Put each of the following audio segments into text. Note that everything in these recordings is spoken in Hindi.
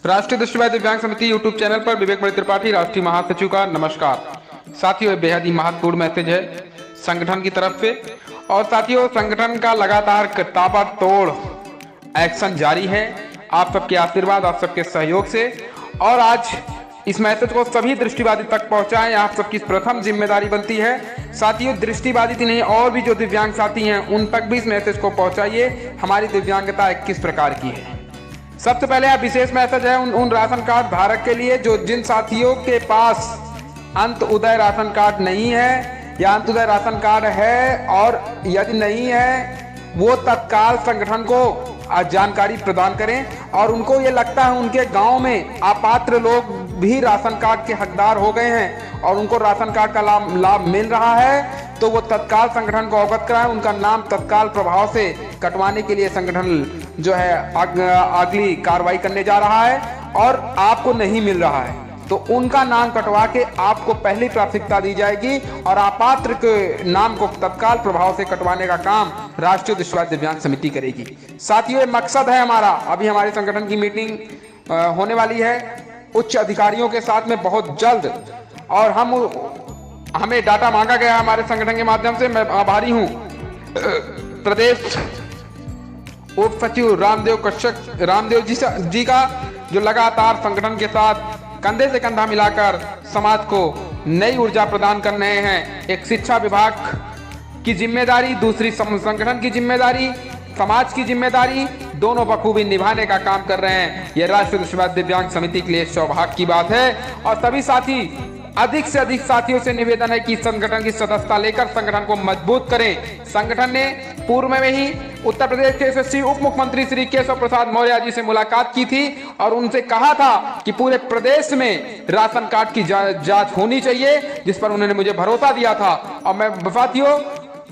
राष्ट्रीय दृष्टिबाधित दिव्यांग समिति यूट्यूब चैनल पर विवेक मणि त्रिपाठी राष्ट्रीय महासचिव का नमस्कार। साथियों, बेहद ही महत्वपूर्ण मैसेज है संगठन की तरफ से। और साथियों, संगठन का लगातार ताबड़तोड़ एक्शन जारी है आप सबके आशीर्वाद, आप सबके सहयोग से। और आज इस मैसेज को सभी दृष्टिबाधित तक पहुंचाएं, आप सबकी प्रथम जिम्मेदारी बनती है। साथियों, दृष्टिबाधित नहीं और भी जो दिव्यांग साथी हैं उन तक भी इस मैसेज को पहुंचाइए हमारी दिव्यांगता किस प्रकार की है। सबसे पहले यह विशेष मैसेज है उन राशन कार्ड धारक के लिए जिन साथियों के पास अंत्योदय राशन कार्ड नहीं है या अंत्योदय राशन कार्ड है, और यदि नहीं है वो तत्काल संगठन को जानकारी प्रदान करें। और उनको ये लगता है उनके गांव में अपात्र लोग भी राशन कार्ड के हकदार हो गए हैं और उनको राशन कार्ड का लाभ मिल रहा है, तो वो तत्काल संगठन को अवगत कराएं। उनका नाम तत्काल प्रभाव से कटवाने के लिए संगठन जो है अगली कार्रवाई करने जा रहा है। और आपको नहीं मिल रहा है तो उनका नाम कटवा के आपको पहली प्राथमिकता दी जाएगी और अपात्र के नाम को तत्काल प्रभाव से कटवाने का काम राष्ट्रीय दृष्टिबाधित दिव्यांग समिति करेगी। साथियों, ये मकसद है हमारा। अभी हमारे संगठन की मीटिंग होने वाली है उच्च अधिकारियों के साथ में बहुत जल्द, और हमें डाटा मांगा गया है हमारे संगठन के माध्यम से। मैं आभारी हूं प्रदेश उप सचिव रामदेव जी का, जो लगातार संगठन के साथ कंधे से कंधा मिलाकर समाज को नई ऊर्जा प्रदान कर रहे हैं। एक शिक्षा विभाग की जिम्मेदारी, दूसरी संगठन की जिम्मेदारी, समाज की जिम्मेदारी, दोनों बखूबी निभाने का काम कर रहे हैं। यह राष्ट्रीय दृष्टिबाधित दिव्यांग समिति के लिए सौभाग्य की बात है। और सभी साथी, अधिक से अधिक साथियों से निवेदन है कि संगठन की सदस्यता लेकर संगठन को मजबूत करें। संगठन ने पूर्व में ही उत्तर प्रदेश के यशस्वी उप मुख्यमंत्री श्री केशव प्रसाद मौर्य जी से मुलाकात की थी और उनसे कहा था कि पूरे प्रदेश में राशन कार्ड की जांच होनी चाहिए, जिस पर उन्होंने मुझे भरोसा दिया था। और मैं साथियों,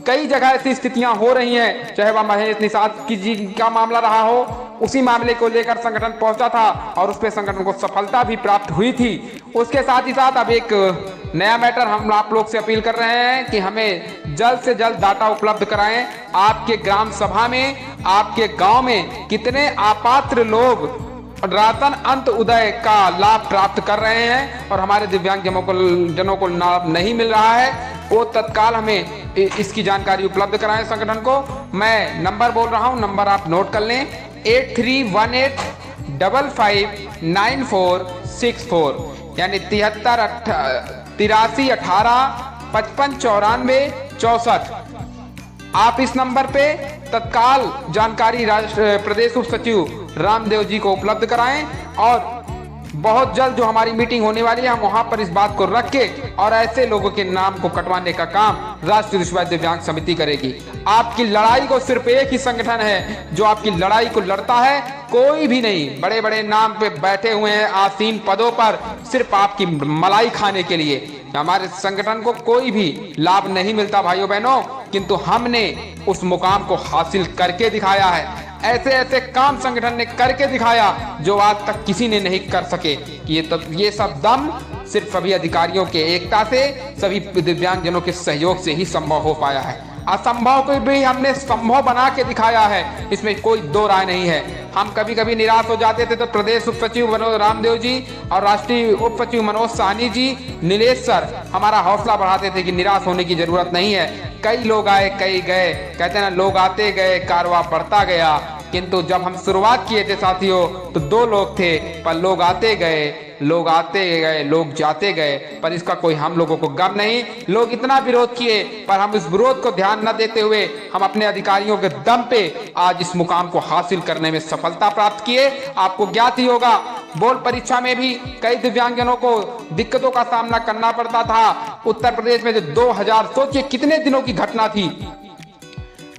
कई जगह ऐसी स्थितियां हो रही हैं, चाहे वह महेश निषाद जी का मामला रहा हो, उसी मामले को लेकर संगठन पहुंचा था और उस पर संगठन को सफलता भी प्राप्त हुई थी। उसके साथ ही साथ अब एक नया मैटर हम आप लोग से अपील कर रहे हैं कि हमें जल्द से जल्द डाटा उपलब्ध कराएं। आपके ग्राम सभा में, आपके गांव में कितने अपात्र लोग राशन अंत्योदय का लाभ प्राप्त कर रहे हैं और हमारे दिव्यांग जनों को लाभ नहीं मिल रहा है, वो तत्काल हमें इसकी जानकारी उपलब्ध कराएं संगठन को। मैं नंबर बोल रहा हूं, नंबर आप नोट कर लें, 8318559464, यानी 738318559464। आप इस नंबर पे तत्काल जानकारी प्रदेश उप सचिव रामदेव जी को उपलब्ध कराएं। और बहुत जल्द जो हमारी मीटिंग होने वाली है, हम वहां पर इस बात को रख के और ऐसे लोगों के नाम को कटवाने का काम राष्ट्रीय दृष्टिबाधित दिव्यांग समिति करेगी। आपकी लड़ाई को सिर्फ एक ही संगठन है जो आपकी लड़ाई को लड़ता है, कोई भी नहीं। बड़े बड़े नाम पे बैठे हुए हैं आसीन पदों पर सिर्फ आपकी मलाई खाने के लिए। हमारे संगठन को कोई भी लाभ नहीं मिलता भाइयों बहनों, किंतु हमने उस मुकाम को हासिल करके दिखाया है। ऐसे ऐसे काम संगठन ने करके दिखाया जो आज तक किसी ने नहीं कर सके। ये सब दम सिर्फ सभी अधिकारियों के एकता से, सभी दिव्यांगजनों के सहयोग से ही संभव हो पाया है। असंभव को भी हमने संभव बना के दिखाया है, इसमें कोई दो राय नहीं है। हम कभी कभी निराश हो जाते थे तो प्रदेश उप सचिव रामदेव जी और राष्ट्रीय उप सचिव मनोज साहनी जी, नीलेश सर हमारा हौसला बढ़ाते थे कि निराश होने की जरूरत नहीं है। कई लोग आए, कई गए, कहते ना लोग आते गए, कारवां बढ़ता गया। किंतु जब हम शुरुआत किए थे साथियों तो 2 लोग थे, पर लोग आते गए, लोग जाते गए, पर इसका कोई हम लोगों को गम नहीं। लोग इतना विरोध किए पर हम इस विरोध को ध्यान न देते हुए हम अपने अधिकारियों के दम पे आज इस मुकाम को हासिल करने में सफलता प्राप्त किए। आपको ज्ञात ही होगा, बोर्ड परीक्षा में भी कई दिव्यांगजनों को दिक्कतों का सामना करना पड़ता था। उत्तर प्रदेश में जो 2000, सोचिए कितने दिनों की घटना थी,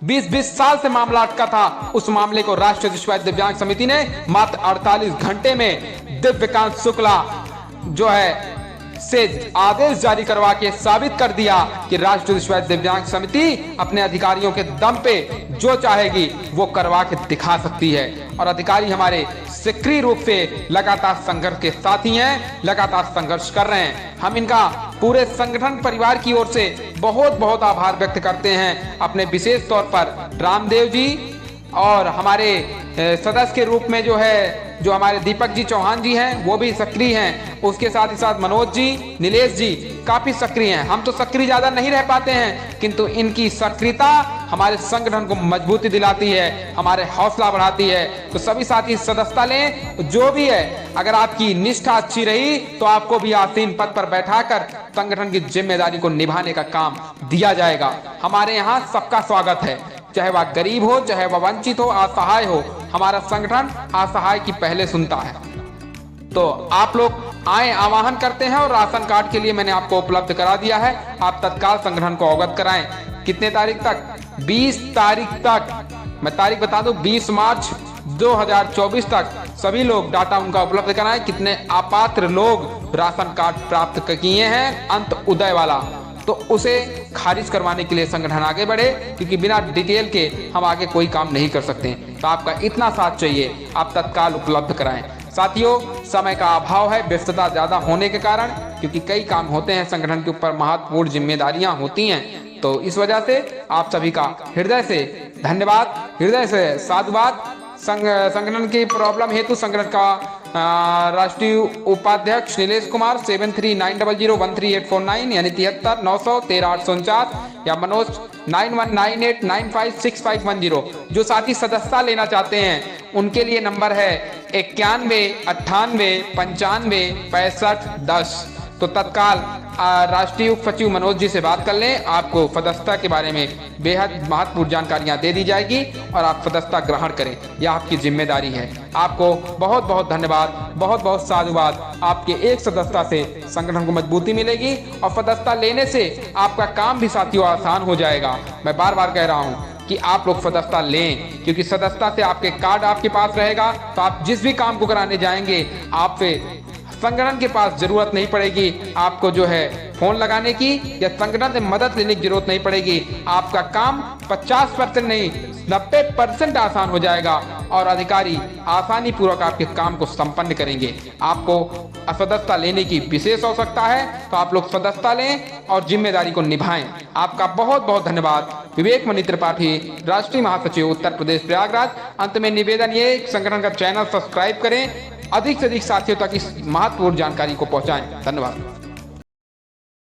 20-20 साल से मामला अटका था। उस मामले को राष्ट्रीय दृष्टिबाधित दिव्यांग समिति ने मात्र 48 घंटे में दिव्यकांत शुक्ला जो है से आदेश जारी करवा के साबित कर दिया कि राष्ट्रीय दृष्टिबाधित दिव्यांग समिति अपने अधिकारियों के दम पे जो चाहेगी वो करवा के दिखा सकती है। और अधिकारी हमारे सक्रिय रूप से लगातार संघर्ष के साथी हैं, लगातार संघर्ष कर रहे हैं। हम इनका पूरे संगठन परिवार की ओर से बहुत बहुत आभार व्यक्त करते हैं। अपने विशेष तौर पर रामदेव जी और हमारे सदस्य के रूप में जो है जो हमारे दीपक जी चौहान जी हैं वो भी सक्रिय हैं। उसके साथ ही साथ मनोज जी, नीलेश जी काफी सक्रिय हैं। हम तो सक्रिय ज्यादा नहीं रह पाते हैं, किंतु इनकी सक्रियता हमारे संगठन को मजबूती दिलाती है, हमारे हौसला बढ़ाती है। तो सभी साथी सदस्यता लें। जो भी है, अगर आपकी निष्ठा अच्छी रही तो आपको भी आसीन पद पर बैठाकर संगठन की जिम्मेदारी को निभाने का काम दिया जाएगा। हमारे यहाँ सबका स्वागत है, चाहे वह गरीब हो, चाहे वह वंचित हो, असहाय हो। हमारा संगठन असहाय की पहले सुनता है। तो आप लोग आए, आह्वान करते हैं। और राशन कार्ड के लिए मैंने आपको उपलब्ध करा दिया है, आप तत्काल संगठन को अवगत कराएं। कितने तारीख तक? 20 तारीख तक। मैं तारीख बता दूं, 20 मार्च 2024 तक सभी लोग डाटा उनका उपलब्ध कराएं। कितने अपात्र लोग राशन कार्ड प्राप्त किए हैं अंत उदय वाला, तो उसे खारिज करवाने के लिए संगठन आगे बढ़े, क्योंकि बिना डिटेल के हम आगे कोई काम नहीं कर सकते। तो आपका इतना साथ चाहिए, आप तत्काल उपलब्ध कराएं। साथियों, समय का अभाव है, व्यस्तता ज्यादा होने के कारण, क्योंकि कई काम होते हैं, संगठन के ऊपर महत्वपूर्ण जिम्मेदारियां होती हैं। तो इस वजह से आप सभी का हृदय से धन्यवाद, हृदय से साधुवाद। संगठन की प्रॉब्लम हेतु संगठन का राष्ट्रीय उपाध्यक्ष नीलेश कुमार 7390013849 यानी 7390134849 या मनोज 9198956510। जो साथी सदस्यता लेना चाहते हैं उनके लिए नंबर है 9198956510। तो तत्काल राष्ट्रीय उप सचिव मनोज जी से बात कर लें, आपको सदस्यता के बारे में बेहद महत्वपूर्ण जानकारियां दे दी जाएगी और आप सदस्यता ग्रहण करें, यह आपकी जिम्मेदारी है। आपको बहुत बहुत धन्यवाद, बहुत बहुत साधुवाद। आपके एक सदस्यता से संगठन को मजबूती मिलेगी और सदस्यता लेने से आपका काम भी साथियों आसान हो जाएगा। मैं बार बार कह रहा हूँ कि आप लोग सदस्यता लें, क्योंकि सदस्यता से आपके कार्ड आपके पास रहेगा, तो आप जिस भी काम को कराने जाएंगे आपसे संगठन के पास जरूरत नहीं पड़ेगी आपको जो है फोन लगाने की, या संगठन से मदद लेने की जरूरत नहीं पड़ेगी। आपका काम 50% नहीं 90% आसान हो जाएगा और अधिकारी आसानी पूर्वक आपके काम को संपन्न करेंगे। आपको सदस्यता लेने की विशेष आवश्यकता है, तो आप लोग सदस्यता लें और जिम्मेदारी को निभाएं। आपका बहुत बहुत धन्यवाद। विवेक मणि त्रिपाठी, राष्ट्रीय महासचिव, उत्तर प्रदेश प्रयागराज। अंत में निवेदन ये, संगठन का चैनल सब्सक्राइब करें, अधिक से अधिक साथियों तक इस महत्वपूर्ण जानकारी को पहुंचाएं। धन्यवाद।